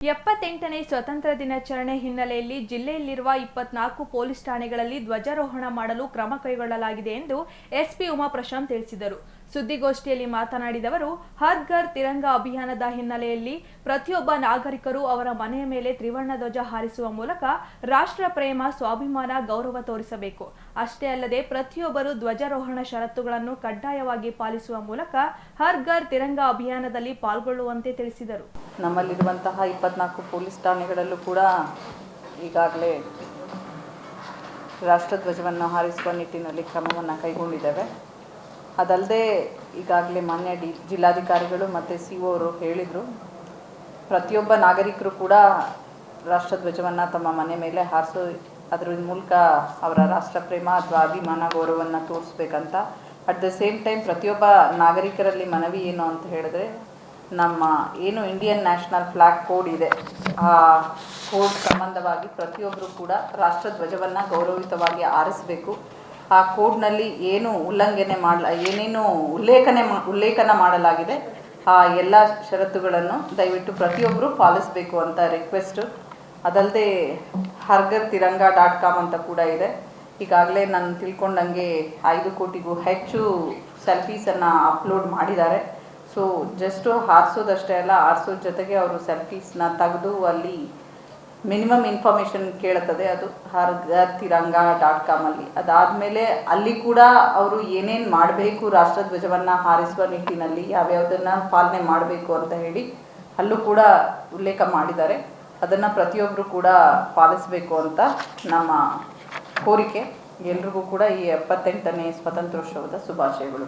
78ನೇ ಸ್ವತಂತ್ರ ದಿನಾಚರಣೆ ಹಿನ್ನೆಲೆಯಲ್ಲಿ ಜಿಲ್ಲೆಯಲ್ಲಿರುವ 24 ಪೊಲೀಸ್ ಠಾಣೆಗಳಲ್ಲಿ ಧ್ವಜಾರೋಹಣ ಮಾಡಲು ಕ್ರಮ ಕೈಗೊಳ್ಳಲಾಗಿದೆ ಎಂದು ಎಸ್ಪಿ ಉಮಾ ಪ್ರಶಾಂತ್ ತಿಳಿಸಿದರು. ಸುದ್ದಿಗೋಷ್ಠಿಯಲ್ಲಿ ಮಾತನಾಡಿದ ಅವರು, ಹರ್ ಘರ್ ತಿರಂಗ ಅಭಿಯಾನದ ಹಿನ್ನೆಲೆಯಲ್ಲಿ ಪ್ರತಿಯೊಬ್ಬ ನಾಗರಿಕರು ಅವರ ಮನೆಯ ಮೇಲೆ ತ್ರಿವರ್ಣ ಧ್ವಜ ಹಾರಿಸುವ ಮೂಲಕ ರಾಷ್ಟ್ರ ಪ್ರೇಮ, ಸ್ವಾಭಿಮಾನ, ಗೌರವ ತೋರಿಸಬೇಕು. ಅಷ್ಟೇ ಅಲ್ಲದೆ ಪ್ರತಿಯೊಬ್ಬರು ಧ್ವಜಾರೋಹಣ ಷರತ್ತುಗಳನ್ನು ಕಡ್ಡಾಯವಾಗಿ ಪಾಲಿಸುವ ಮೂಲಕ ಹರ್ ಘರ್ ತಿರಂಗ ಅಭಿಯಾನದಲ್ಲಿ ಪಾಲ್ಗೊಳ್ಳುವಂತೆ ತಿಳಿಸಿದರು. ನಮ್ಮಲ್ಲಿರುವಂತಹ 24 ಪೊಲೀಸ್ ಠಾಣೆಗಳಲ್ಲೂ ಕೂಡ ಈಗಾಗಲೇ ರಾಷ್ಟ್ರಧ್ವಜವನ್ನು ಹಾರಿಸುವ ನಿಟ್ಟಿನಲ್ಲಿ ಕ್ರಮವನ್ನು ಕೈಗೊಂಡಿದ್ದೇವೆ. ಅದಲ್ಲದೆ ಈಗಾಗಲೇ ಮಾನ್ಯ ಜಿಲ್ಲಾಧಿಕಾರಿಗಳು ಮತ್ತು CO ಅವರು ಹೇಳಿದರು, ಪ್ರತಿಯೊಬ್ಬ ನಾಗರಿಕರು ಕೂಡ ರಾಷ್ಟ್ರಧ್ವಜವನ್ನು ತಮ್ಮ ಮನೆ ಮೇಲೆ ಹಾರಿಸೋ ಅದರ ಮೂಲಕ ಅವರ ರಾಷ್ಟ್ರ ಪ್ರೇಮ ಅಥವಾ ಅಭಿಮಾನ, ಗೌರವವನ್ನು ತೋರಿಸ್ಬೇಕಂತ. ಅಟ್ ದ ಸೇಮ್ ಟೈಮ್ ಪ್ರತಿಯೊಬ್ಬ ನಾಗರಿಕರಲ್ಲಿ ಮನವಿ ಏನು ಅಂತ ಹೇಳಿದ್ರೆ, ನಮ್ಮ ಏನು ಇಂಡಿಯನ್ ನ್ಯಾಷನಲ್ ಫ್ಲ್ಯಾಗ್ ಕೋಡ್ ಇದೆ, ಆ ಕೋಡ್ ಸಂಬಂಧವಾಗಿ ಪ್ರತಿಯೊಬ್ಬರು ಕೂಡ ರಾಷ್ಟ್ರಧ್ವಜವನ್ನು ಗೌರವಯುತವಾಗಿ ಆರಿಸಬೇಕು. ಆ ಕೋಡ್ನಲ್ಲಿ ಏನು ಏನೇನು ಉಲ್ಲೇಖನ ಮಾಡಲಾಗಿದೆ ಆ ಎಲ್ಲ ಷರತ್ತುಗಳನ್ನು ದಯವಿಟ್ಟು ಪ್ರತಿಯೊಬ್ಬರು ಪಾಲಿಸಬೇಕು ಅಂತ ರಿಕ್ವೆಸ್ಟು. ಅದಲ್ಲದೆ harghar.com ಅಂತ ಕೂಡ ಇದೆ. ಈಗಾಗಲೇ ನಾನು ತಿಳ್ಕೊಂಡಂಗೆ 5 ಕೋಟಿಗೂ ಹೆಚ್ಚು ಸೆಲ್ಫೀಸನ್ನು ಅಪ್ಲೋಡ್ ಮಾಡಿದ್ದಾರೆ. ಸೊ ಜಸ್ಟು ಹಾರಿಸೋದಷ್ಟೇ ಅಲ್ಲ, ಹಾರಿಸೋದ್ರ ಜೊತೆಗೆ ಅವರು ಸೆಲ್ಫೀಸ್ನ ತೆಗೆದು ಅಲ್ಲಿ ಮಿನಿಮಮ್ ಇನ್ಫಾರ್ಮೇಷನ್ ಕೇಳುತ್ತದೆ, ಅದು harghar.com ಅಲ್ಲಿ. ಅದಾದಮೇಲೆ ಅಲ್ಲಿ ಕೂಡ ಅವರು ಏನೇನು ಮಾಡಬೇಕು, ರಾಷ್ಟ್ರಧ್ವಜವನ್ನು ಹಾರಿಸುವ ನಿಟ್ಟಿನಲ್ಲಿ ಯಾವ್ಯಾವುದನ್ನು ಪಾಲನೆ ಮಾಡಬೇಕು ಅಂತ ಹೇಳಿ ಅಲ್ಲೂ ಕೂಡ ಉಲ್ಲೇಖ ಮಾಡಿದ್ದಾರೆ. ಅದನ್ನು ಪ್ರತಿಯೊಬ್ಬರು ಕೂಡ ಪಾಲಿಸಬೇಕು ಅಂತ ನಮ್ಮ ಕೋರಿಕೆ. ಎಲ್ರಿಗೂ ಕೂಡ ಈ 78ನೇ ಸ್ವಾತಂತ್ರ್ಯೋತ್ಸವದ ಶುಭಾಶಯಗಳು.